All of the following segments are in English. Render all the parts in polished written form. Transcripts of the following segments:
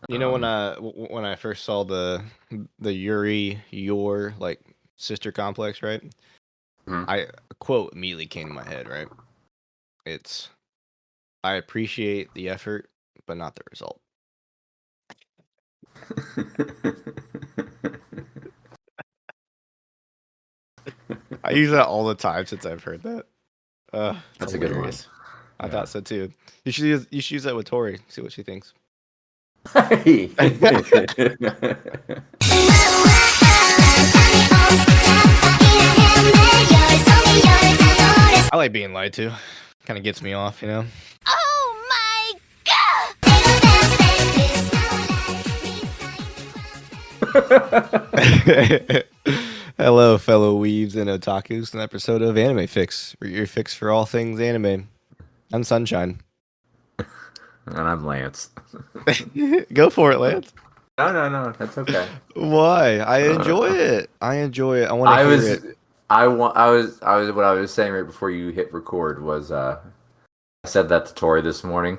You know when I first saw the your like sister complex, right? Mhm. A quote immediately came to my head, right? It's I appreciate the effort, but not the result. I use that all the time since I've heard that. It's That's a good one. hilarious. I Yeah. thought so too. You should use that with Tori. See what she thinks. Hey. I like being lied to. Kind of gets me off, you know. Oh my Hello, fellow weebs and otakus. An episode of Anime Fix, where your fix for all things anime. I'm Sunshine. And I'm Lance. Go for it, Lance. No, that's okay. Why? I enjoy Uh, it. I enjoy it. I want to I hear was, it. what I was saying right before you hit record was, I said that to Tori this morning.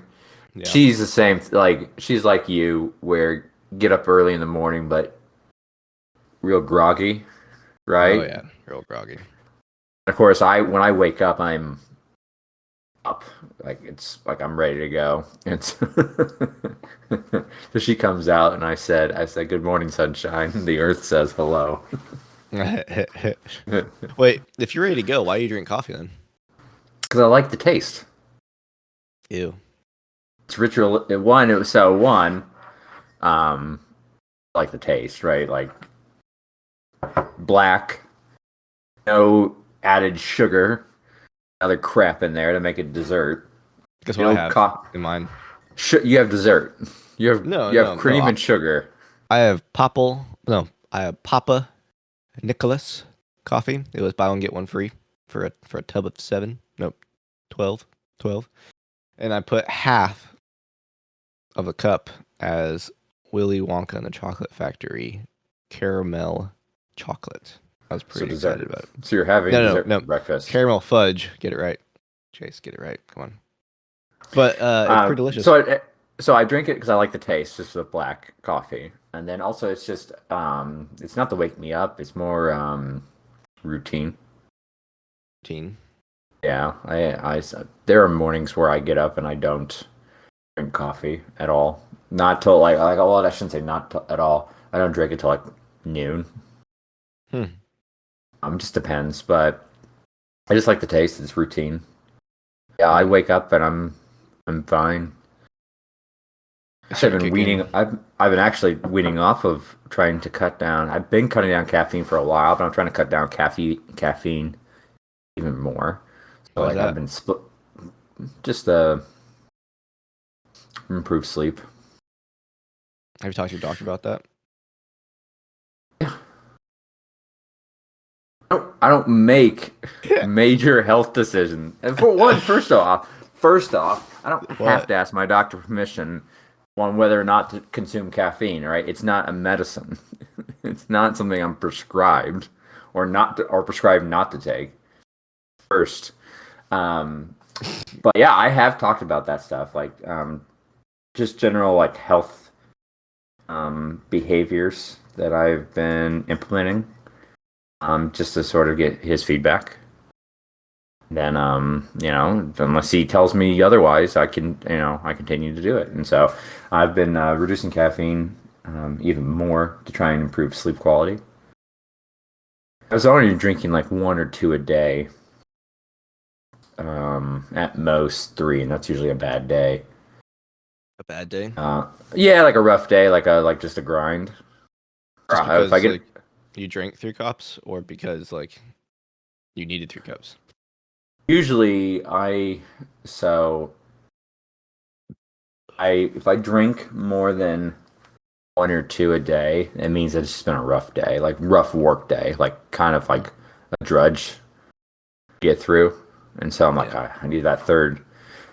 Yeah. She's the same, like, she's like you, where get up early in the morning, but real groggy, Oh right? yeah, real groggy. Of course, when I wake up, I'm up, like it's like I'm ready to go. And so, so she comes out, and I said, "Good morning, sunshine." The earth says hello. Wait, if you're ready to go, why do you drink coffee then? Because I like the taste. Ew. It's ritual. One, it was so one. Um, like the taste, right? Like black, no added sugar, other crap in there to make it dessert. Guess what I No have coffee. in mine? You have dessert. No, You have no, no. cream and sugar. I have Popple. No, I have Papa Nicholas coffee. It was buy one get one free for a tub of 7. Nope, 12, 12. And I put half of a cup as Willy Wonka and the Chocolate Factory caramel chocolate. I was pretty excited Dessert. about it. So you're having No, dessert no, for breakfast. caramel fudge. Get it right, Chase. Get it right. Come on. But it's pretty delicious. So I drink it because I like the taste, just with black coffee, and then also it's just it's not to wake me up. It's more routine. Teen. Yeah, there are mornings where I get up and I don't drink coffee at all. Not till like well, I shouldn't say not till, at all. I don't drink it till like noon. Hmm. Just depends, but I just like the taste. It's routine. Yeah, I wake up and I'm fine. I've been weaning. I've been actually weaning off of trying to cut down. I've been cutting down caffeine for a while, but I'm trying to cut down caffeine even more. So Why is like I've that? been just improve sleep. Have you talked to your doctor about that? I don't make major health decisions. And for one, first off, I don't have to ask my doctor permission on whether or not to consume caffeine. Right? It's not a medicine. It's not something I'm prescribed or prescribed not to take. First, but yeah, I have talked about that stuff, like just general like health behaviors that I've been implementing, just to sort of get his feedback. Then, unless he tells me otherwise, I continue to do it. And so I've been reducing caffeine even more to try and improve sleep quality. I was already drinking like 1 or 2 a day, at most 3, and that's usually a bad day. A bad day? Yeah, like a rough day, like just a grind. Just because If I get, like you drank 3 cups, or because like you needed 3 cups? usually if I drink more than 1 or 2 a day, it means that it's just been a rough day, like rough work day, like kind of like a drudge get through. And so I'm like, I need that third,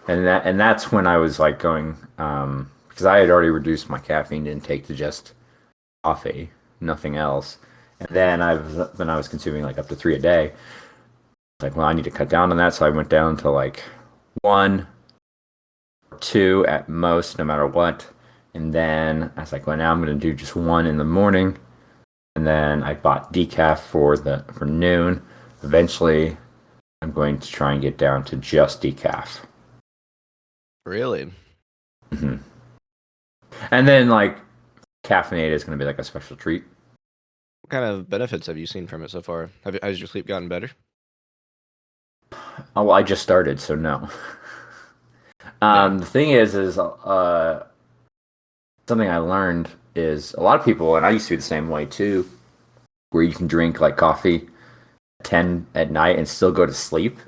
and that's when I was like going, because I had already reduced my caffeine intake to just coffee, nothing else. And then I was consuming like up to 3 a day. Like, well, I need to cut down on that, so I went down to like 1 or 2 at most, no matter what. And then I was like, well, now I'm going to do just one in the morning. And then I bought decaf for noon. Eventually, I'm going to try and get down to just decaf. Really? Hmm. And then like caffeinated is going to be like a special treat. What kind of benefits have you seen from it so far? Has your sleep gotten better? Oh, well, I just started, so no. Yeah. The thing is something I learned is a lot of people, and I used to be the same way too, where you can drink like coffee at 10 at night and still go to sleep.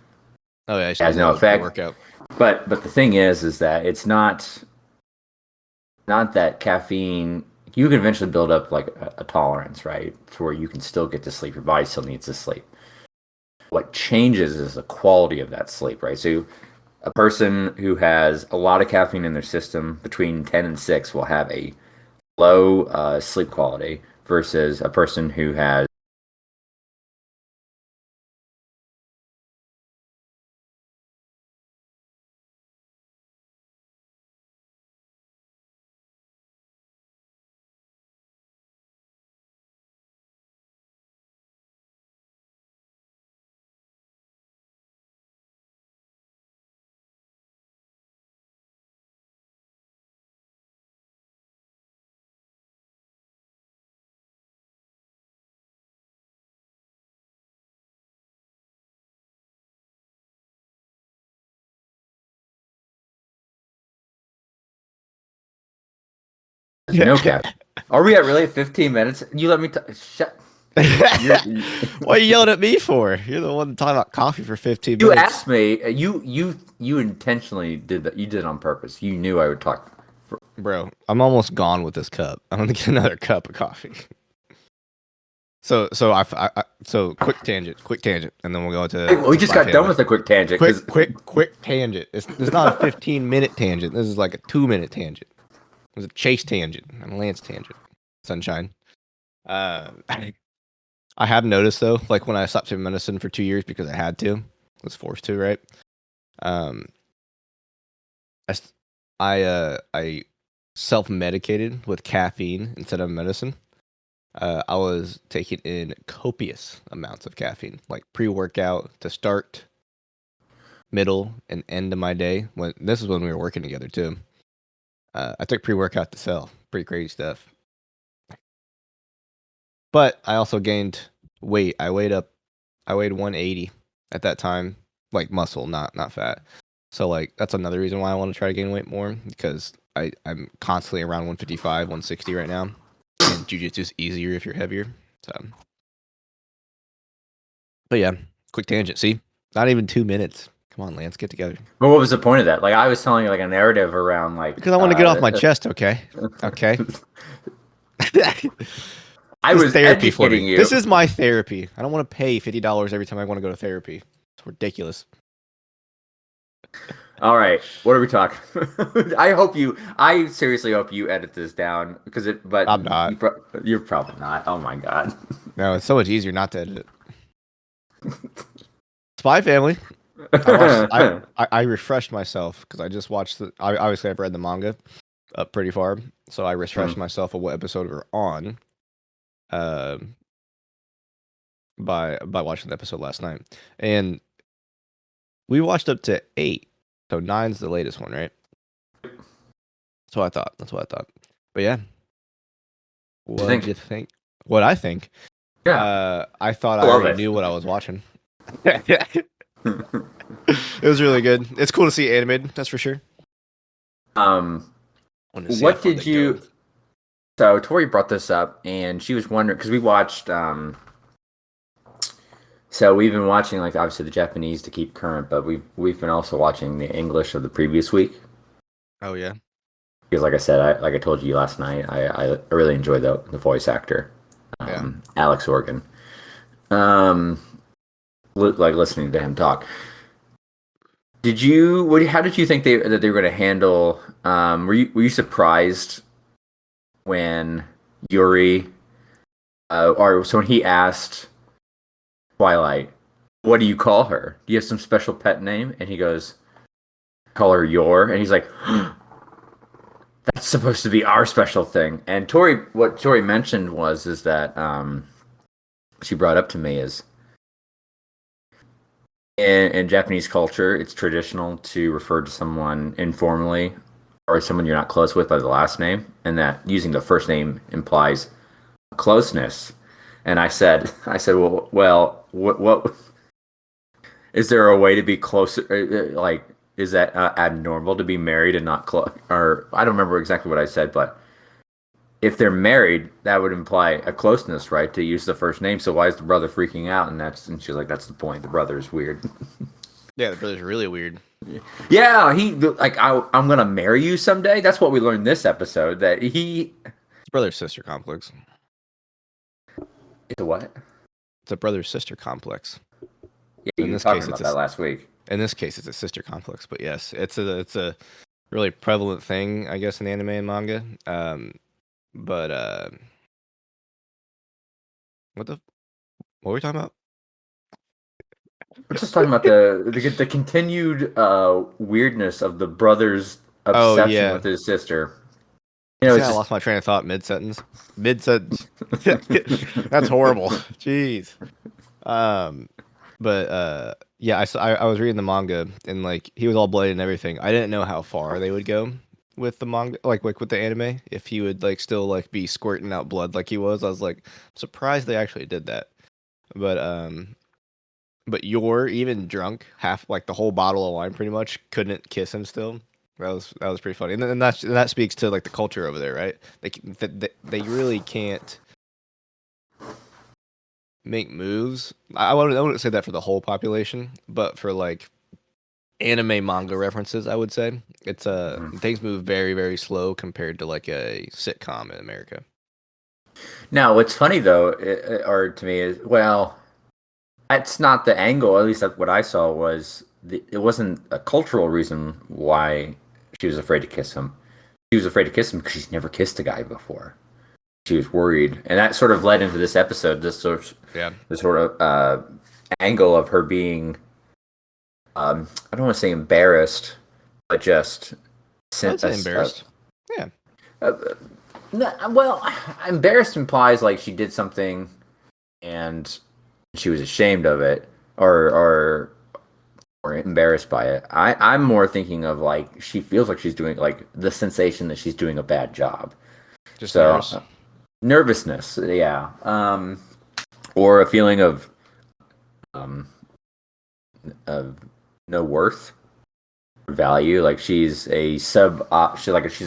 Oh yeah, I It still has do no that before effect. workout. But the thing is that it's not that caffeine. You can eventually build up like a tolerance, right, to where you can still get to sleep. Your body still needs to sleep. What changes is the quality of that sleep, right? So a person who has a lot of caffeine in their system between 10 and 6 will have a low sleep quality versus a person who has no caffeine. Are we at really 15 minutes? You let me shut. What are you yelling at me for? You're the one talking about coffee for 15 You minutes. asked me. You intentionally did that. You did it on purpose. You knew I would talk. Bro, I'm almost gone with this cup. I'm gonna get another cup of coffee. So quick tangent, and then we'll go to We just Spy got done Family. with a quick tangent because Quick tangent. It's not a 15-minute tangent. This is like a 2-minute tangent. It was a Chase tangent and a Lance tangent. Sunshine. I have noticed though, like when I stopped taking medicine for 2 years because I had to, was forced to, right? Um, I self-medicated with caffeine instead of medicine. I was taking in copious amounts of caffeine, like pre-workout to start, middle, and end of my day. When this is when we were working together too. I took pre-workout to sell. Pretty crazy stuff. But I also gained weight. I weighed 180 at that time, like muscle, not fat. So like that's another reason why I want to try to gain weight more because I'm constantly around 155, 160 right now, and jujitsu is easier if you're heavier. So, but yeah, quick tangent. See, not even 2 minutes. Come on, Lance, get together. But what was the point of that? Like I was telling you like a narrative around like Because I want to get off my chest. Okay, okay. I This is was therapy for educating me. you. This is my therapy. I don't want to pay $50 every time I want to go to therapy. It's ridiculous. All right, what are we talking? I seriously hope you edit this down because but I'm not. you're probably not. Oh my god. No, it's so much easier not to edit it. Spy Family. I refreshed myself because I just watched obviously I've read the manga up pretty far, so I refreshed myself of what episode we're on. By watching the episode last night, and we watched up to 8, so 9's the latest one, right? That's what I thought. But yeah, what did you think? What I think? Yeah, I thought I I love already it. knew what I was watching. It was really good. It's cool to see animated, that's for sure. What did you? So Tori brought this up, and she was wondering because we watched. So we've been watching like obviously the Japanese to keep current, but we've been also watching the English of the previous week. Oh yeah. Because like I said, like I told you last night, I really enjoy the voice actor, Alex Organ. Like listening to him talk. How did you think that they were going to handle? Were you surprised when Yuri, or so when he asked Twilight, "What do you call her? Do you have some special pet name?" And he goes, "Call her Yor," and he's like, that's supposed to be our special thing. And Tori, what Tori mentioned is that she brought up to me is in Japanese culture, it's traditional to refer to someone informally or someone you're not close with by the last name, and that using the first name implies closeness. And I said, well, what is there a way to be closer? Like, is that abnormal to be married and not close? Or I don't remember exactly what I said, but if they're married, that would imply a closeness, right? To use the first name. So why is the brother freaking out? And she's like, that's the point. The brother is weird. Yeah, the brother's really weird. Yeah, I'm gonna marry you someday. That's what we learned this episode. That It's brother sister complex. It's a what? It's a brother sister complex. Yeah, you were talking about that last week. In this case, it's a sister complex, but yes, it's a really prevalent thing, I guess, in anime and manga. But what were we talking about? We're just talking about the continued weirdness of the brother's obsession with his sister. You know, I lost my train of thought mid-sentence. Mid-sentence. That's horrible. Jeez. But yeah, I was reading the manga, and like he was all bloody and everything. I didn't know how far they would go with the manga, like with the anime. If he would like still like be squirting out blood like he was, I was like surprised they actually did that. But you're even drunk, half like the whole bottle of wine, pretty much couldn't kiss him still. That was pretty funny, and that speaks to like the culture over there, right? They really can't make moves. I wouldn't say that for the whole population, but for like anime manga references, I would say it's things move very, very slow compared to like a sitcom in America. Now, what's funny though, or to me is, well, it's not the angle. At least that's what I saw was it wasn't a cultural reason why she was afraid to kiss him. She was afraid to kiss him because she's never kissed a guy before. She was worried, and that sort of led into this episode. This sort of angle of her being, I don't want to say embarrassed, but just embarrassed. Yeah. Well, embarrassed implies like she did something, and she was ashamed of it, or embarrassed by it. I'm more thinking of like she feels like she's doing like the sensation that she's doing a bad job. Just so nervousness, yeah, or a feeling of no worth, value. Like she's a she's a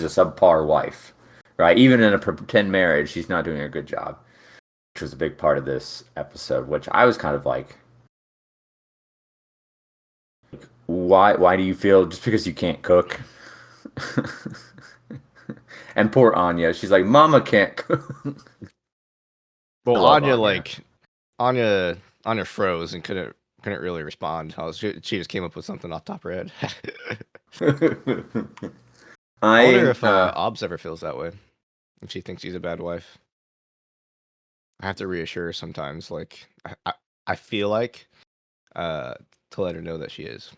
subpar wife, right? Even in a pretend marriage, she's not doing a good job, which was a big part of this episode. Which I was kind of like, why do you feel just because you can't cook? And poor Anya, she's like, Mama can't cook. Well, Anya froze and couldn't really respond. She just came up with something off the top of her head. I wonder if Obs ever feels that way. If she thinks she's a bad wife. I have to reassure her sometimes. Like I feel like to let her know that she is.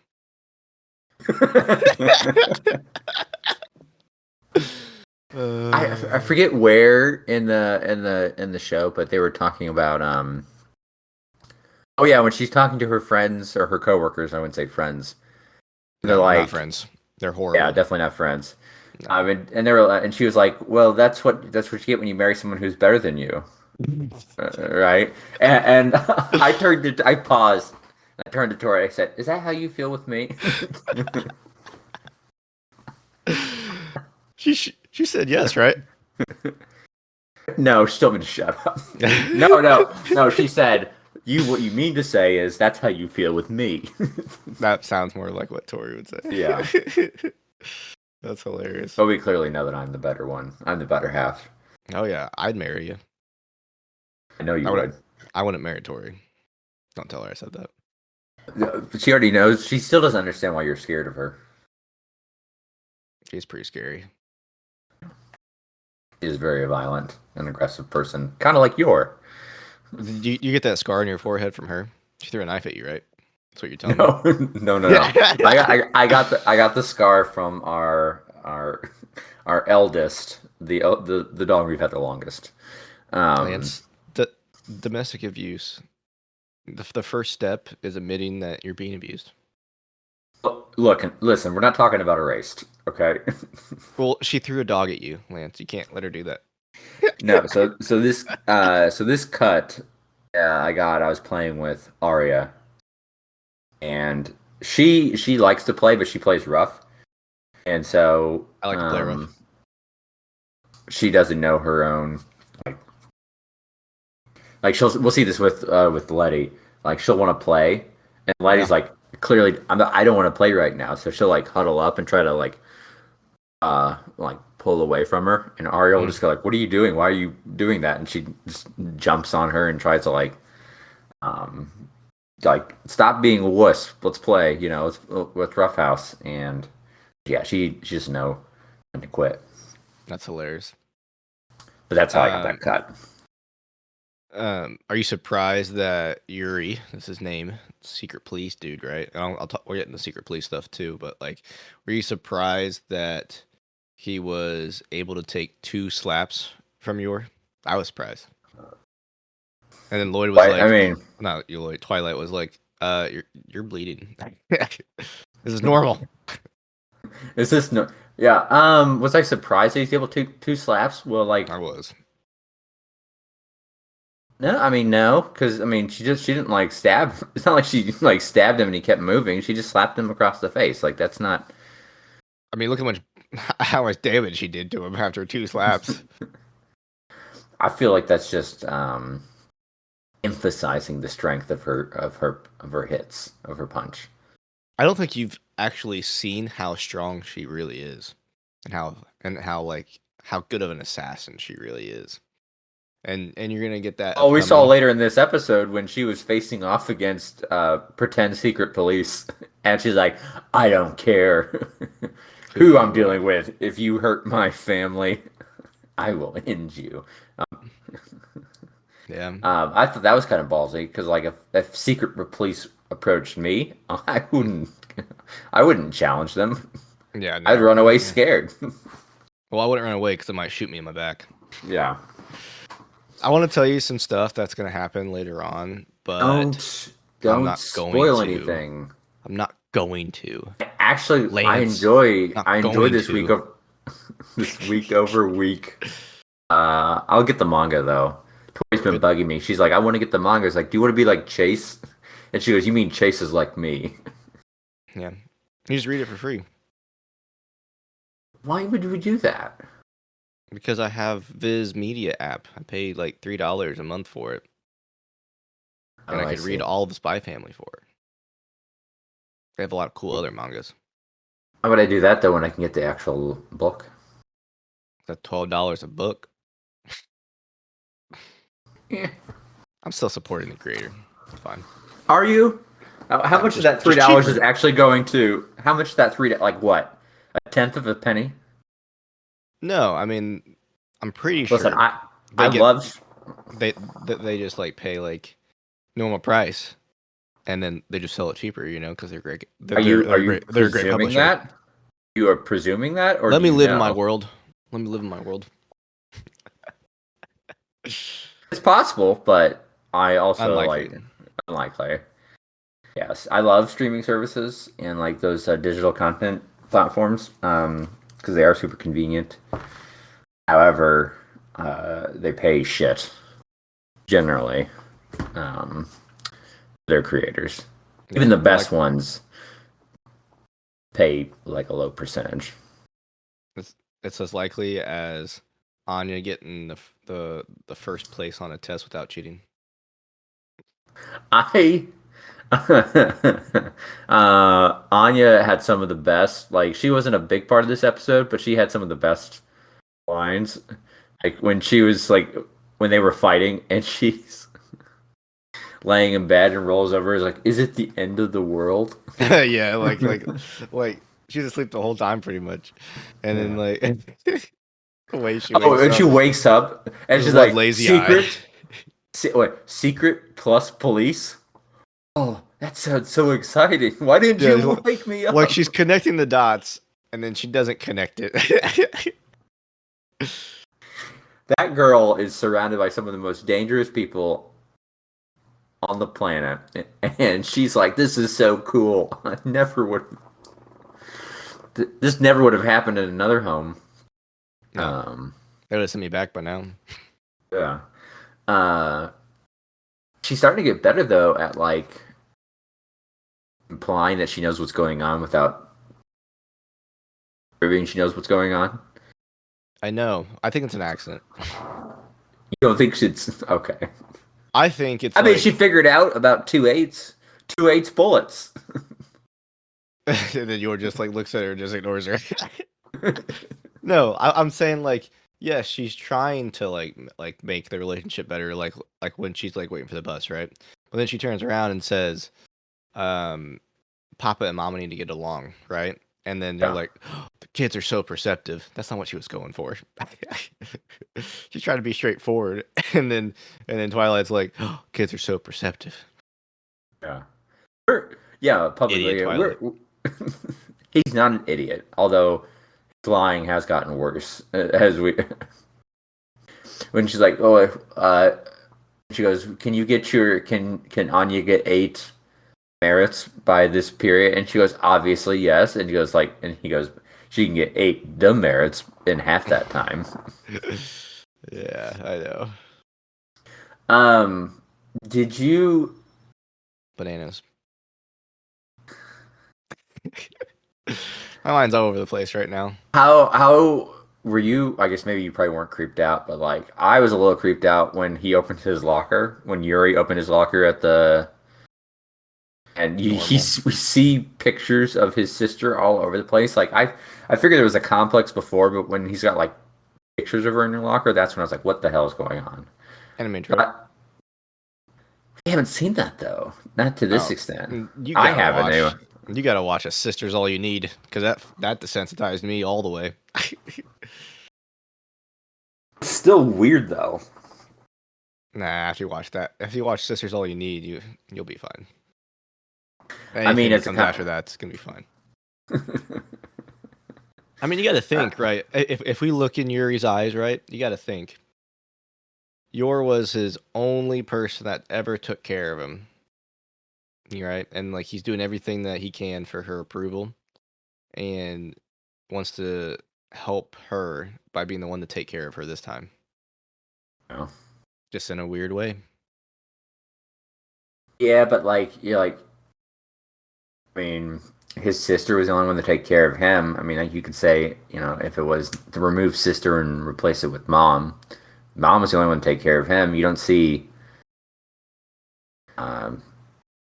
I forget where in the show, but they were talking about oh yeah, when she's talking to her friends or her coworkers, I wouldn't say friends. They're like not friends. They're horrible. Yeah, definitely not friends. No. And they were, and she was like, "Well, that's what you get when you marry someone who's better than you." Right? And I paused. I turned to Tori. I said, "Is that how you feel with me?" She said yes, right? No, she told me to shut up. No. She said, what you mean to say is that's how you feel with me." That sounds more like what Tori would say. Yeah. That's hilarious. But we clearly know that I'm the better one. I'm the better half. Oh yeah, I'd marry you. I know you would. I wouldn't marry Tori. Don't tell her I said that. But she already knows. She still doesn't understand why you're scared of her. She's pretty scary. She is a very violent and aggressive person. Kind of like you. You get that scar on your forehead from her? She threw a knife at you, right? That's what you're telling me. No. I got the scar from our our eldest, the dog we've had the longest. Lance, domestic abuse. The first step is admitting that you're being abused. Look, listen, we're not talking about erased, okay? Well, she threw a dog at you, Lance. You can't let her do that. No, so this cut I was playing with Arya, and she likes to play, but she plays rough, and so I like to play rough. She doesn't know her own like we'll see this with Letty. Like she'll want to play, and Letty's like clearly I don't want to play right now, so she'll like huddle up and try to like pull away from her, and Arya will just go like, "What are you doing? Why are you doing that?" And she just jumps on her and tries to like stop being a wuss. Let's play, with Roughhouse, and yeah, she just know when to quit. That's hilarious. But that's how I got that cut. Are you surprised that Yuri, that's his name, secret police dude, right? We're getting the secret police stuff too, but like, were you surprised that he was able to take 2 slaps from Yor? I was surprised. And then Lloyd was not you, Lloyd. Twilight was like, you're bleeding. This is normal. Is this no? Yeah. Was I surprised that he's able to 2 slaps? Well, like I was. No, because she didn't like stab. It's not like she like stabbed him and he kept moving. She just slapped him across the face. Like that's not. I mean, look how much damage she did to him after 2 slaps. I feel like that's just emphasizing the strength of her hits, of her punch. I don't think you've actually seen how strong she really is, and how good of an assassin she really is. And you're gonna get that. Oh, we saw later in this episode when she was facing off against pretend secret police, and she's like, "I don't care who I'm dealing with. If you hurt my family, I will end you." Yeah. I thought that was kind of ballsy because, like, if secret police approached me, I wouldn't challenge them. Yeah, no, I'd run away scared. Well, I wouldn't run away because it might shoot me in my back. Yeah. I want to tell you some stuff that's going to happen later on, but don't I'm not spoil going to. anything. I'm not going to. Actually, Lance, I enjoy this week over week. I'll get the manga though. Tori's been bugging me. She's like, I want to get the manga. It's like, do you want to be like Chase? And she goes, you mean Chase is like me? Yeah. You just read it for free. Why would we do that? Because I have Viz Media app. I paid like $3 a month for it. And I could read all of the Spy Family for it. They have a lot of cool other mangas. How would I do that though when I can get the actual book? That's $12 a book. Yeah. I'm still supporting the creator. It's fine. Are you? How much of that $3 is actually going to? How much is that $3? Like what? A tenth of a penny? No, I mean, I'm pretty Listen, sure. They just like pay like normal price, and then they just sell it cheaper, because they're great. Are you they're a great presuming publisher. that? You are presuming that, or let me live in my world. Let me live in my world. It's possible, but I also unlikely. Yes, I love streaming services and like those digital content platforms because they are super convenient. However, they pay shit generally. Their creators, even the best ones, pay like a low percentage. It's as likely as Anya getting the first place on a test without cheating. Anya had some of the best. Like she wasn't a big part of this episode, but she had some of the best lines. Like when she was like when they were fighting, and she's laying in bed and rolls over. Is like, is it the end of the world? Yeah, like she's asleep the whole time pretty much, and then like the way she she wakes up and she's like lazy secret plus police. Oh, that sounds so exciting. Why didn't you wake me up? Like she's connecting the dots, and then she doesn't connect it. That girl is surrounded by some of the most dangerous people on the planet, and she's like, "This is so cool. I never would. This never would have happened in another home." No. They would have sent me back by now. Yeah. She's starting to get better though at like implying that she knows what's going on without proving she knows what's going on. I know. I think it's an accident. You don't think it's okay? I think it's. I mean, she figured out about 2/8 bullets. And then Yor just like looks at her and just ignores her. No, I'm saying like, yes, she's trying to like make the relationship better, like when she's like waiting for the bus, right? But then she turns around and says, Papa and Mama need to get along, right? And then they're like, oh, the kids are so perceptive. That's not what she was going for. She's trying to be straightforward, and then Twilight's like, oh, kids are so perceptive. Yeah, publicly. He's not an idiot, although his lying has gotten worse as we. When she's like, she goes, "Can you get can Anya get 8 merits by this period?" And she goes, "Obviously, yes." And he goes, "She can get 8 demerits in half that time." Yeah, I know. Did you bananas? My mind's all over the place right now. How were you? I guess maybe you probably weren't creeped out, but like I was a little creeped out when he opened his locker. When Yuri opened his locker at the, and we see pictures of his sister all over the place. Like I figured there was a complex before, but when he's got like pictures of her in her locker, that's when I was like, what the hell is going on? Anime trope. We haven't seen that though, not to this extent. I haven't. Anyway. You gotta watch A Sister's All You Need, because that desensitized me all the way. It's still weird though. Nah, after you watch Sister's All You Need, you'll be fine. Anything I mean, it's after that, it's gonna be fine. I mean, you gotta think, right? If we look in Yuri's eyes, right, you gotta think. Yor was his only person that ever took care of him. Right, and like he's doing everything that he can for her approval, and wants to help her by being the one to take care of her this time. Oh. Just in a weird way. Yeah, but like I mean, his sister was the only one to take care of him. I mean, like you could say, if it was to remove sister and replace it with mom was the only one to take care of him. You don't see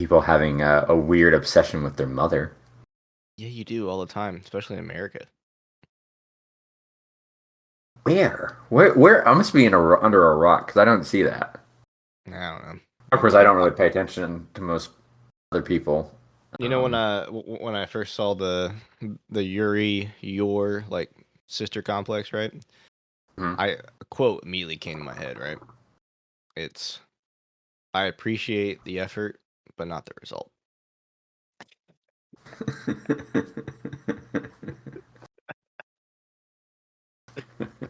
people having a weird obsession with their mother. Yeah, you do all the time, especially in America. Where? I must be under a rock because I don't see that. I don't know. Of course, I don't really pay attention to most other people. You know, when I first saw the Yuri Yor like sister complex, right? Mm-hmm. A quote immediately came to my head, right? It's, I appreciate the effort, but not the result.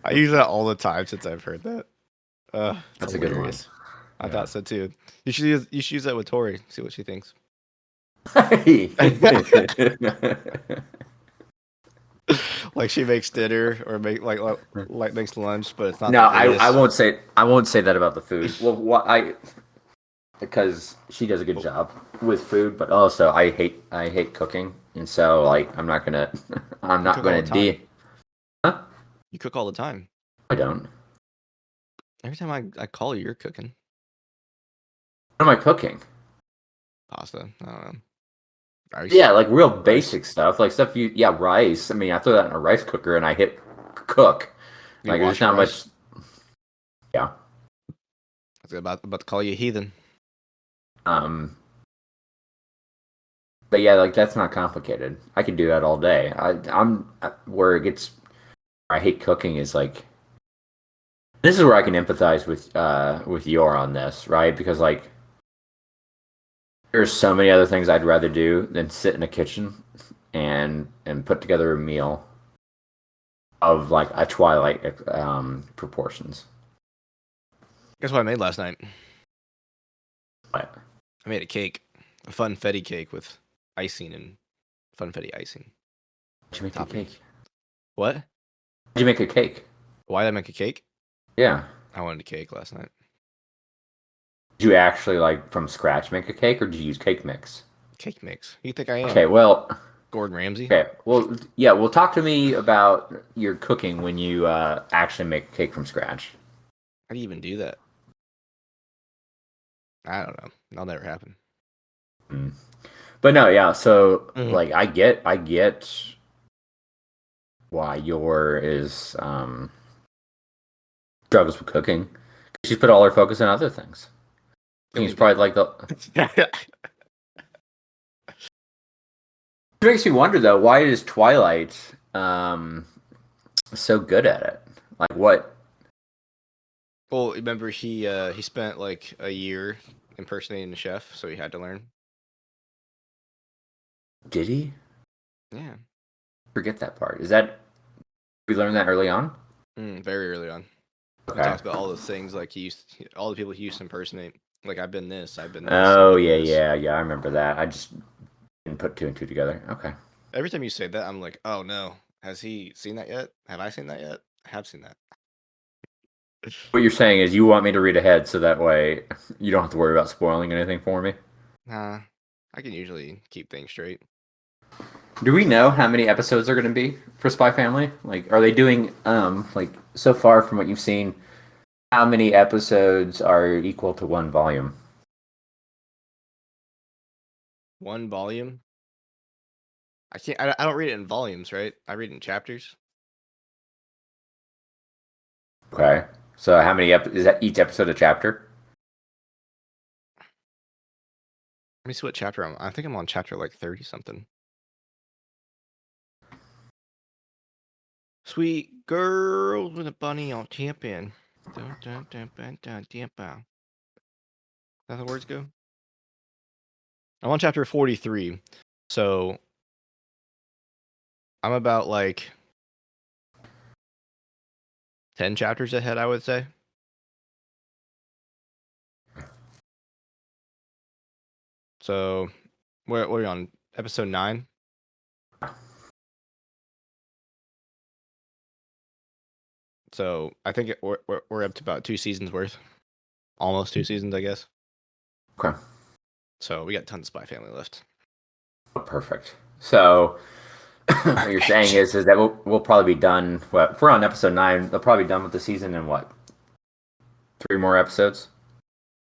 I use that all the time since I've heard that. That's a good one. I thought so too. You should use that with Tori. See what she thinks. Like she makes dinner or makes lunch, but it's not. No, I won't say that about the food. Well, because she does a good job with food, but also I hate cooking, and so like I'm not gonna Huh? You cook all the time. I don't. Every time I call you, you're cooking. What am I cooking? Pasta. I don't know. Rice. Yeah, like real basic stuff, like stuff rice. I mean, I throw that in a rice cooker and I hit cook. Like there's not much. Yeah. I was about to call you a heathen. But yeah, like that's not complicated. I can do that all day. I'm where it gets. I hate cooking is like. This is where I can empathize with Yor on this, right? Because like, there's so many other things I'd rather do than sit in a kitchen and put together a meal of like a Twilight proportions. Guess what I made last night? What? I made a cake, a funfetti cake with icing and funfetti icing. Did you make Topping. a cake? What? Did you make a cake? Why did I make a cake? Yeah. I wanted a cake last night. Did you actually like from scratch make a cake, or did you use cake mix? Cake mix. You think I am? Okay, well, Gordon Ramsay? okay, well, yeah, well, talk to me about your cooking when you actually make a cake from scratch. How do you even do that? I don't know. That'll never happen. But no, yeah, so Mhm. like I get why your is struggles with cooking. She's put all her focus on other things. She's probably like the. It makes me wonder though, why is Twilight so good at it? Like what? Well, remember he spent like a year impersonating a chef, so he had to learn. Did he? Yeah. Forget that part. Is that we learned that early on? Very early on. Okay. He talks about all the things like all the people he used to impersonate. Like I've been this, I've been this. Oh I've been yeah, this. yeah. I remember that. I just didn't put two and two together. Okay. Every time you say that, I'm like, oh no, has he seen that yet? Have I seen that yet? I have seen that. What you're saying is you want me to read ahead so that way you don't have to worry about spoiling anything for me. Nah, I can usually keep things straight. Do we know how many episodes are going to be for Spy Family? Like, are they doing like so far from what you've seen? How many episodes are equal to one volume? One volume. I can't. I don't read it in volumes, right? I read it in chapters. Okay. So how many is that each episode a chapter? Let me see what chapter I'm. I think I'm on chapter like 30 something. Sweet girls with a bunny on champion. That's how the words go. I'm on chapter 43, so I'm about like 10 chapters ahead, I would say. So, what are you on? Episode 9? So, I think we're up to about 2 seasons worth. Almost 2 seasons, I guess. Okay. So, we got tons of Spy Family left. Oh, perfect. So what you're saying is that we'll probably be done. What if we're on episode 9? They'll probably be done with the season in what? 3 more episodes.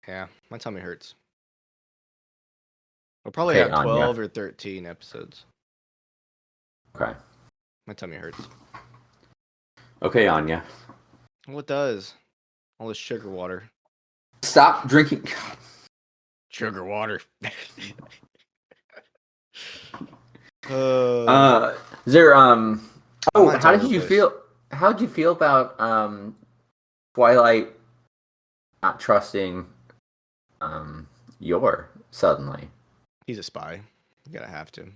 Yeah, my tummy hurts. We'll probably Okay, have 12 or 13 episodes. Okay. My tummy hurts. Okay, Anya. What does? All this sugar water. Stop drinking. Sugar water. Is there Oh, mine's how all did over you the place. feel? How did you feel about Twilight not trusting Yor suddenly? He's a spy. You gotta have to. How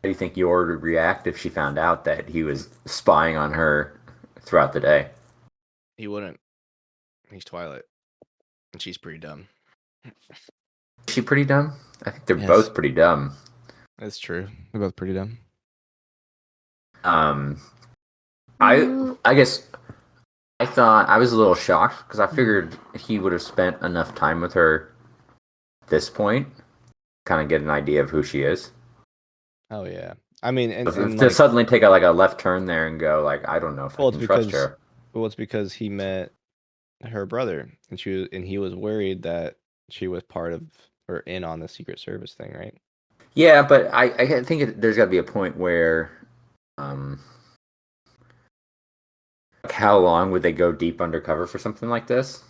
do you think Yor would react if she found out that he was spying on her throughout the day? He wouldn't. He's Twilight. And she's pretty dumb. Is she pretty dumb? I think they're Yes. both pretty dumb. That's true. They're both pretty dumb. I guess I thought I was a little shocked because I figured he would have spent enough time with her at this point, kind of get an idea of who she is. Oh yeah. I mean, and To like, suddenly take a left turn there and go like, I don't know if well, I can trust her. Well, it's because he met her brother, and he was worried that she was part of or in on the Secret Service thing, right? Yeah, but I think there's got to be a point where, like how long would they go deep undercover for something like this?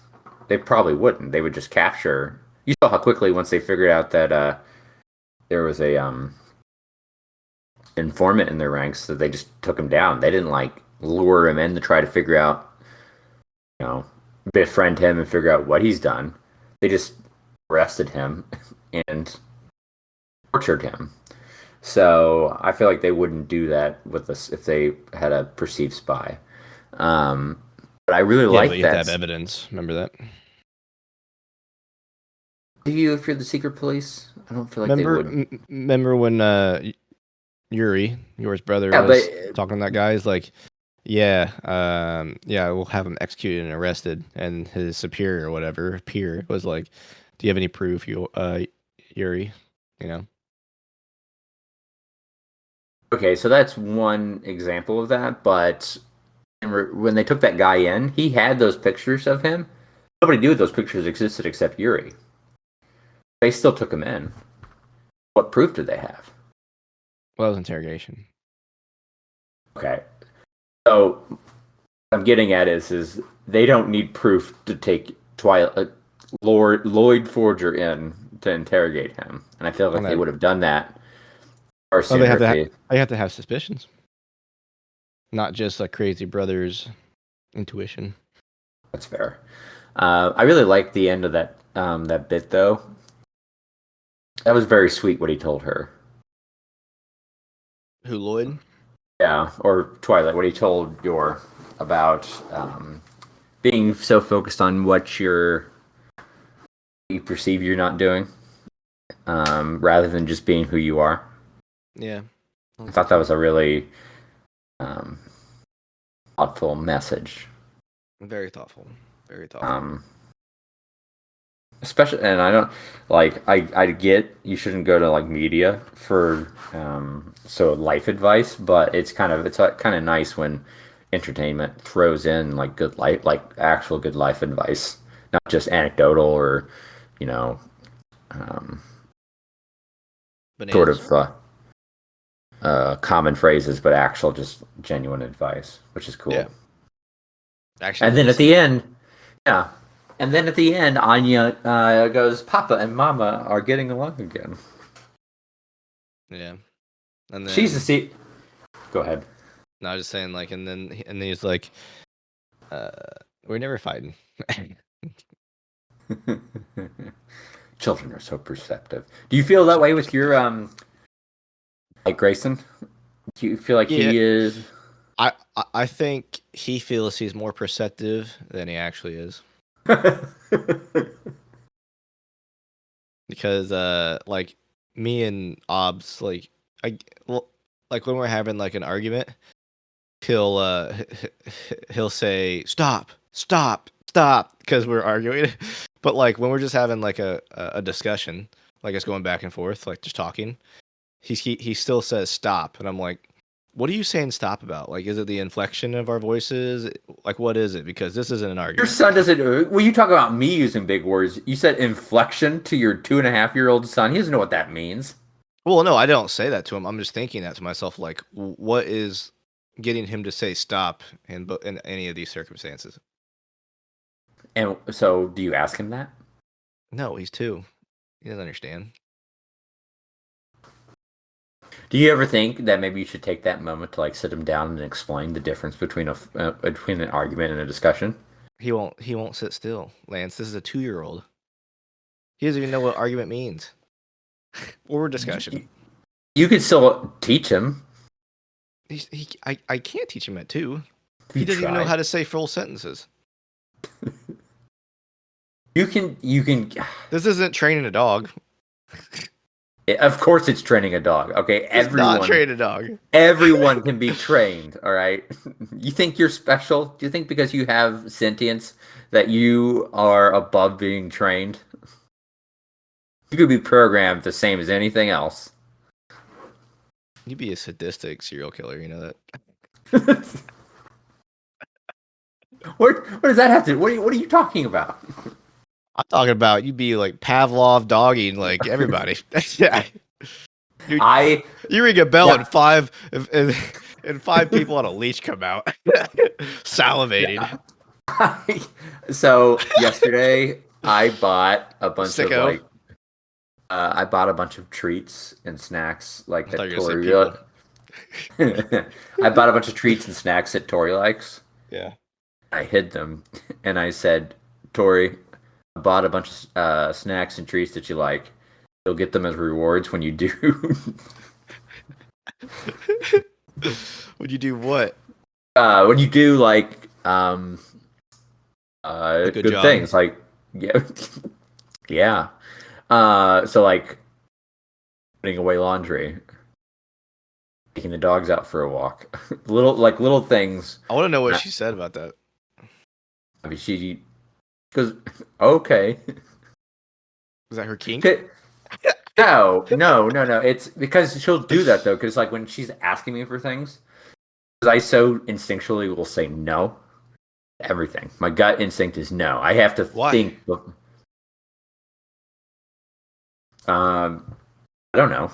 They probably wouldn't. They would just capture. You saw how quickly once they figured out that there was a informant in their ranks that they just took him down. They didn't like lure him in to try to figure out, befriend him and figure out what he's done. They just arrested him and tortured him. So I feel like they wouldn't do that with us if they had a perceived spy. But I really Yeah, but like you have to have that. evidence. Remember that? Do you if you're the secret police? I don't feel like they Remember, would. remember when Yuri, Yuri's brother, Yeah, but was talking to that guy? He's like, "Yeah, yeah, we'll have him executed and arrested." And his superior or whatever peer was like, "Do you have any proof, Yuri?" You know? okay, so that's one example of that. But when they took that guy in, he had those pictures of him. Nobody knew those pictures existed except Yuri. They still took him in. What proof did they have? Well, that was interrogation. Okay, so what I'm getting at is they don't need proof to take Lord Lloyd Forger in to interrogate him, and I feel like they would have done that far Well, they sooner have if to. they. They have to have suspicions, not just a crazy brother's intuition. That's fair. I really liked the end of that bit though. That was very sweet what he told her. Who, Lloyd? Yeah, or Twilight, what he told Yor about being so focused on what you perceive you're not doing, rather than just being who you are. Yeah, I thought that was a really um, thoughtful message. very thoughtful. Very thoughtful. Especially, and I don't like. I get you shouldn't go to like media for so life advice, but it's kind of nice when entertainment throws in like good life, like actual good life advice, not just anecdotal or you know um, sort Bananas. of common phrases, but actual just genuine advice, which is cool. Yeah. Actually, And then at listen. the end, yeah. And then at the end, Anya goes, "Papa and Mama are getting along again." Yeah, and then She's the seat. Go ahead. no, I was just saying, like, and then he's like, "We're never fighting." Children are so perceptive. Do you feel that way with your like Grayson? Do you feel like Yeah. he is? I think he feels he's more perceptive than he actually is, because like me and Obs, like like when we're having like an argument, he'll he'll say stop, stop, stop, because we're arguing. But like when we're just having like a discussion, like it's going back and forth, like just talking, he still says stop, and I'm like, what are you saying stop about? Like, is it the inflection of our voices? Like, what is it? Because this isn't an Your argument. son doesn't. When you talk about me using big words, you said inflection to your 2.5-year-old son. He doesn't know what that means. Well, no, I don't say that to him. I'm just thinking that to myself. Like, what is getting him to say stop in any of these circumstances? And so, do you ask him that? No, he's 2. He doesn't understand. Do you ever think that maybe you should take that moment to like sit him down and explain the difference between between an argument and a discussion? He won't sit still, Lance. This is a 2-year-old. He doesn't even know what argument means or discussion. You could still teach him. I can't teach him at 2. You He doesn't even know try. how to say full sentences. You can. This isn't training a dog. Of course, it's training a dog. Okay, It's not training a dog. everyone can be trained. All right. You think you're special? Do you think because you have sentience that you are above being trained? You could be programmed the same as anything else. You'd be a sadistic serial killer, you know that? What does that have to? What are you talking about? I'm talking about you'd be like Pavlov dogging like everybody. Yeah. You ring a bell Yeah. and five people on a leash come out salivating. So yesterday I bought a bunch of Sicko. like I bought a bunch of treats and snacks like I that thought you were gonna say Tori. I bought a bunch of treats and snacks that Tori likes. Yeah. I hid them and I said, Tori, I bought a bunch of snacks and treats that you like. You'll get them as rewards when you do. Would you do what? When you do like A good good job. things like yeah yeah so like putting away laundry, taking the dogs out for a walk, little things. I want to know what Uh, she said about that. I mean, she goes, okay. Is that her kink? No. It's because she'll do that though. Because like when she's asking me for things, because I so instinctually will say no to everything. My gut instinct is no. I have to Why? think. I don't know.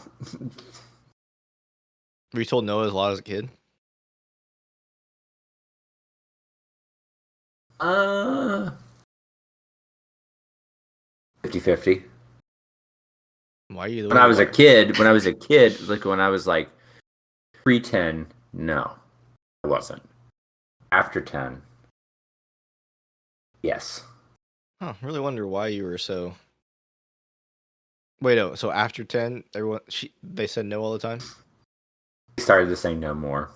Were you told no a lot as a kid? Uh, 50-50. Why are you the When way I you was a are? kid, like when I was like pre-10, no, I wasn't. After 10, yes. Huh, really wonder why you were so. Wait, so after 10, they said no all the time? I started to say no more.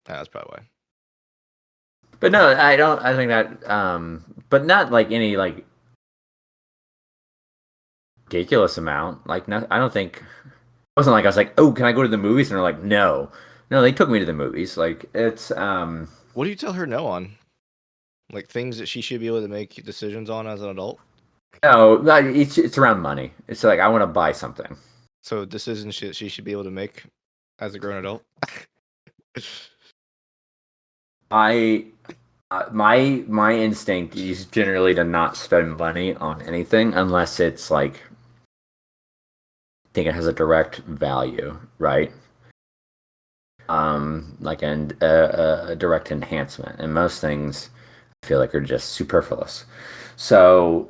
That's probably why. But no, I don't. I think that, but not like any like ridiculous amount. Like, no, I don't think it wasn't like I was like, oh, can I go to the movies? And they're like, no, no. They took me to the movies. Like, it's What do you tell her no on? Like things that she should be able to make decisions on as an adult? no, it's around money. It's like I want to buy something. So decisions she should be able to make as a grown adult? I my instinct is generally to not spend money on anything unless it's like I think it has a direct value, right? Like a direct enhancement, and most things I feel like are just superfluous. So,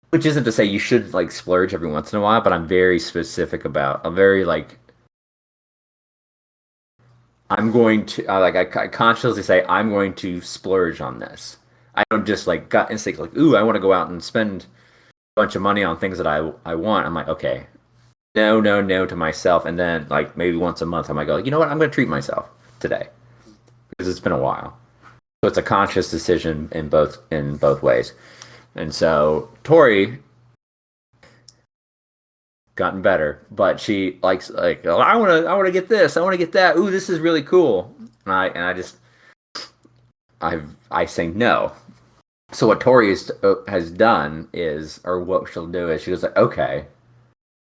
which isn't to say you should like splurge every once in a while, but I'm very specific about. I'm very like I'm going to I consciously say I'm going to splurge on this. I don't just like gut instinct like ooh I want to go out and spend a bunch of money on things that I want. I'm like okay no to myself, and then like maybe once a month I might go you know what I'm going to treat myself today because it's been a while. So it's a conscious decision in both ways. And so Tori gotten better, but she likes like oh, I want to get this, I want to get that. Ooh, this is really cool. And I just I say no. So what Tori has done is, or what she'll do is she goes like, okay,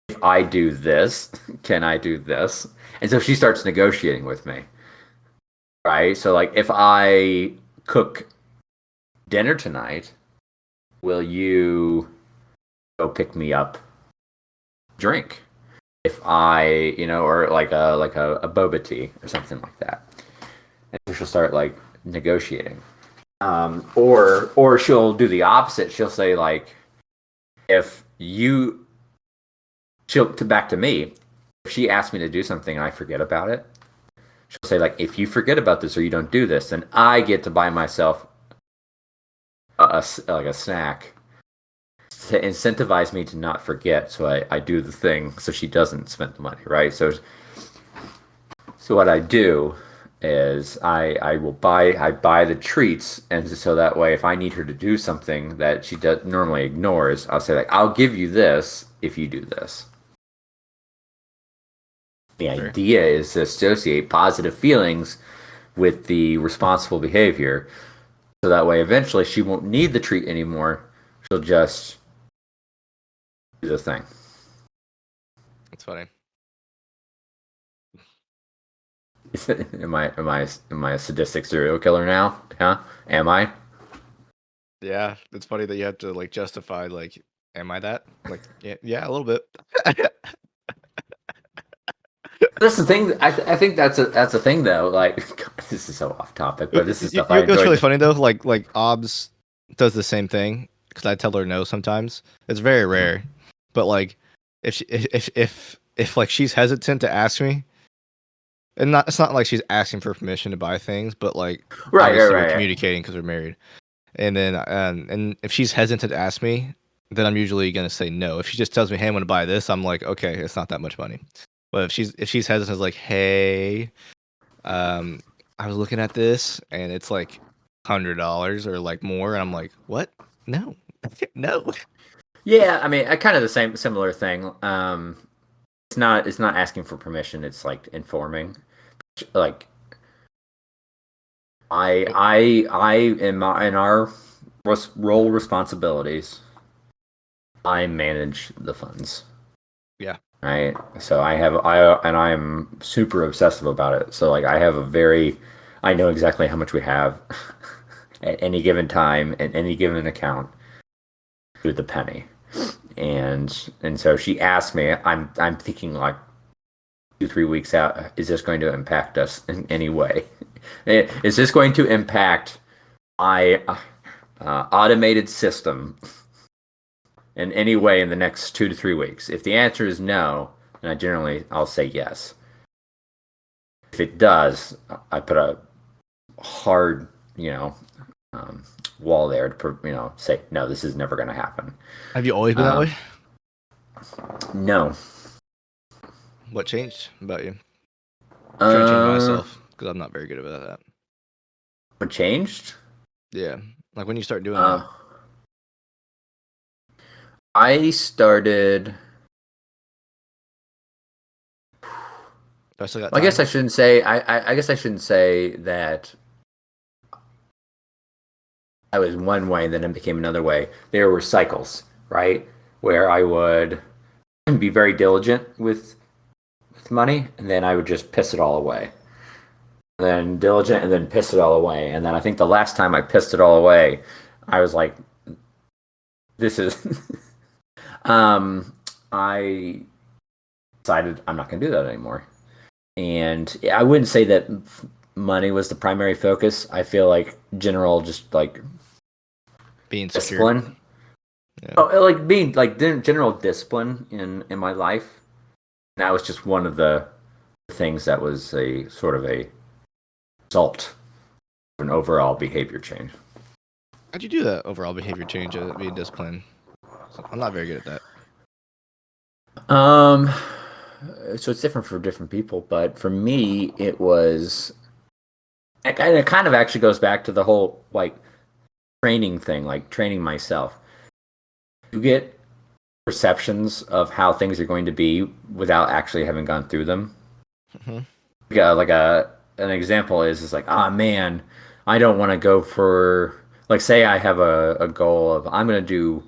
if I do this, can I do this? And so she starts negotiating with me, right? So like if I cook dinner tonight, will you go pick me up drink? If I, or like a boba tea or something like that, and so she'll start like negotiating. Or she'll do the opposite. She'll say like, if you, she'll to back to me. If she asks me to do something and I forget about it, she'll say like, if you forget about this or you don't do this, then I get to buy myself like a snack to incentivize me to not forget. So I do the thing so she doesn't spend the money, right? So what I do is I buy the treats, and so that way if I need her to do something that she normally ignores, I'll say like I'll give you this if you do this. The Sure. idea is to associate positive feelings with the responsible behavior, so that way eventually she won't need the treat anymore. She'll just do the thing. That's funny. Am I a sadistic serial killer now? Huh? Am I? Yeah, it's funny that you have to like justify like, am I that? Like, yeah, a little bit. That's the thing. I think that's a thing though. Like God, this is so off topic, but this is stuff I It's really enjoy. funny though. Like Obs does the same thing because I tell her no sometimes. It's very rare, but like if like she's hesitant to ask me, and it's not like she's asking for permission to buy things, but like obviously we're Right. communicating because we're married. And then and if she's hesitant to ask me, then I'm usually gonna say no. If she just tells me, "Hey, I'm gonna buy this," I'm like, "Okay, it's not that much money." But if she's hesitant, like, hey, I was looking at this and it's like $100 or like more, and I'm like, what? No, no. Yeah, I mean, I kind of the similar thing. It's not asking for permission. It's like informing. Like I in our role responsibilities, I manage the funds. Yeah. Right. So I am super obsessive about it. So like I know exactly how much we have at any given time at any given account to the penny. And so she asked me, I'm thinking like 2-3 weeks out, is this going to impact us in any way? Is this going to impact my automated system in any way in the next 2 to 3 weeks? If the answer is no, then I'll say yes. If it does, I put a hard, wall there to, say no. This is never going to happen. Have you always been that way? No. What changed about you? I'm trying to change myself because I'm not very good about that. What changed? Yeah, like when you start doing that. I started. I still got I time? guess I shouldn't say. I guess I shouldn't say that I was one way, and then it became another way. There were cycles, right, where I would be very diligent with money, and then I would just piss it all away. And then diligent, and then piss it all away. And then I think the last time I pissed it all away, I was like, "This is." I decided I'm not going to do that anymore. And I wouldn't say that money was the primary focus. I feel like general, just like being secure. discipline. Yeah. Oh, like being like general discipline in my life. That was just one of the things that was a sort of a result of an overall behavior change. How'd you do that overall behavior change of being disciplined? I'm not very good at that. So it's different for different people, but for me, it was, and it kind of actually goes back to the whole like training thing, like training myself. You get perceptions of how things are going to be without actually having gone through them. Mm-hmm. Yeah, like an example is like, ah, man, I don't want to go for, like, say I have a goal of I'm going to do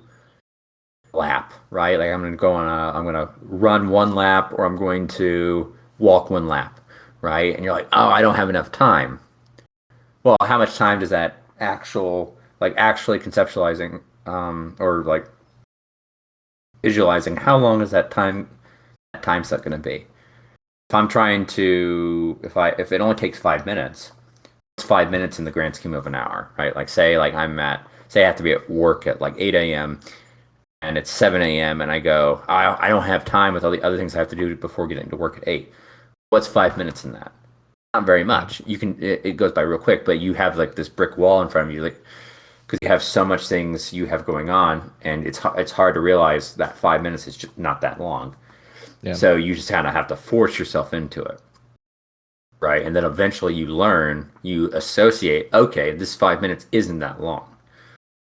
lap, right? Like I'm gonna run one lap, or I'm going to walk one lap, right? And you're like, oh, I don't have enough time. Well, how much time does that actually conceptualizing, or like visualizing, how long is that time set going to be? If I'm trying to, if it only takes 5 minutes, it's 5 minutes in the grand scheme of an hour, right? Like say I have to be at work at like 8 a.m. and it's 7 a.m. and I go, I don't have time with all the other things I have to do before getting to work at 8. What's 5 minutes in that? Not very much. It goes by real quick, but you have like this brick wall in front of you, like, because you have so much things you have going on, and it's hard to realize that 5 minutes is just not that long. Yeah. So you just kind of have to force yourself into it, right? And then eventually you associate, okay, this 5 minutes isn't that long.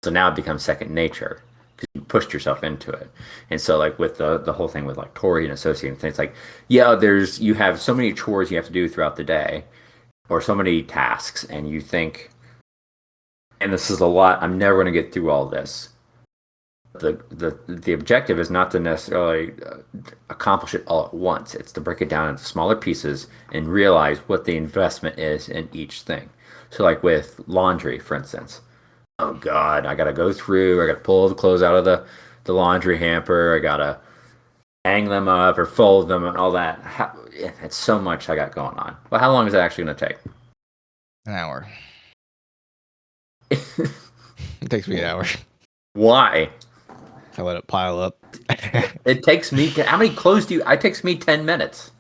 So now it becomes second nature because you pushed yourself into it. And so like with the whole thing with like Tori and associating things, like, yeah, you have so many chores you have to do throughout the day, or so many tasks, and you think, and this is a lot, I'm never going to get through all this. The objective is not to necessarily accomplish it all at once. It's to break it down into smaller pieces and realize what the investment is in each thing. So like with laundry, for instance, oh God, I got to go through, I got to pull the clothes out of the laundry hamper, I got to hang them up or fold them and all that. It's so much I got going on. Well, how long is that actually going to take? An hour. It takes me an hour. Why? I let it pile up. It takes me, how many clothes do you, it takes me 10 minutes.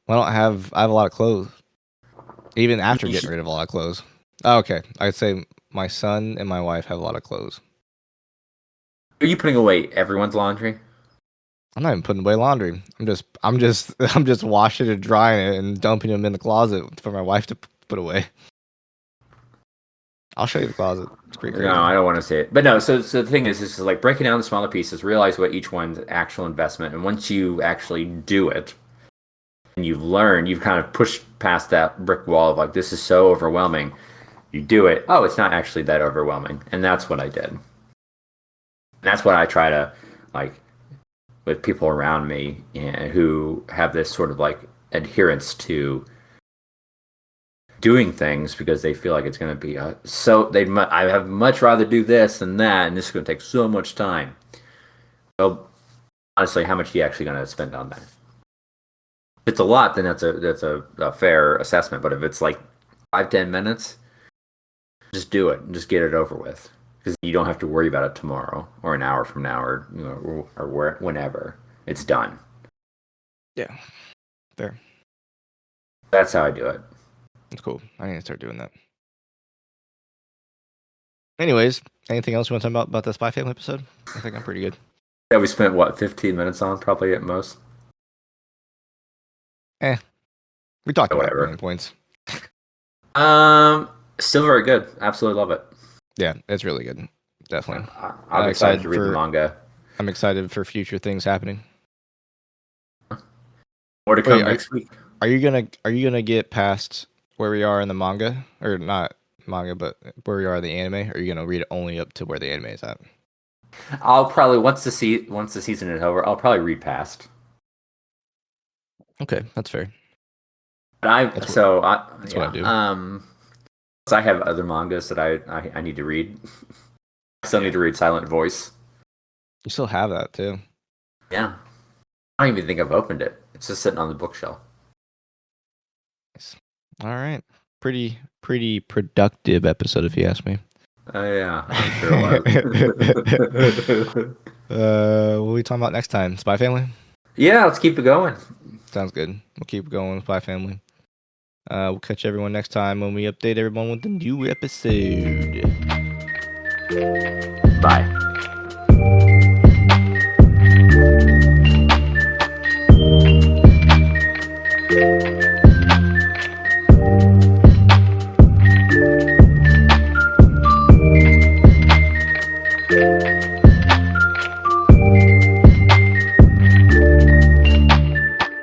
Well, I have a lot of clothes. Even after getting rid of a lot of clothes. Oh, okay. I'd say my son and my wife have a lot of clothes. Are you putting away everyone's laundry? I'm not even putting away laundry. I'm just washing and drying it and dumping them in the closet for my wife to put away. I'll show you the closet. It's pretty crazy. No, I don't want to see it. But no, so the thing is like breaking down the smaller pieces, realize what each one's actual investment, and once you actually do it, and you've learned, you've kind of pushed past that brick wall of like, this is so overwhelming. You do it. Oh, it's not actually that overwhelming, and that's what I did. And that's what I try to like with people around me who have this sort of like adherence to doing things because they feel like it's going to be I have much rather do this than that, and this is going to take so much time. So honestly, how much are you actually going to spend on that? If it's a lot, then that's a fair assessment. But if it's like 5-10 minutes, just do it and just get it over with, because you don't have to worry about it tomorrow or an hour from now or whenever it's done. Yeah, fair. That's how I do it. That's cool. I need to start doing that. Anyways, anything else you want to talk about the Spy Family episode? I think I'm pretty good. Yeah, we spent what 15 minutes on probably at most. We talked about Whatever. main points. Still very good. Absolutely love it. Yeah, it's really good. Definitely. I'm excited to read the manga. I'm excited for future things happening. More to come next week. Are you gonna get past where we are in the manga, or not manga, but where we are in the anime? Or are you gonna read it only up to where the anime is at? I'll probably once the season is over, I'll probably read past. Okay, that's fair. But That's what I do. So I have other mangas that I need to read. I still need to read Silent Voice. You still have that too. Yeah, I don't even think I've opened it. It's just sitting on the bookshelf. Nice. All right, pretty productive episode, if you ask me. Oh yeah, I'm sure it was. What are we talking about next time? Spy Family? Yeah, let's keep it going. Sounds good. We'll keep going with Spy Family. We'll catch everyone next time when we update everyone with the new episode. Bye.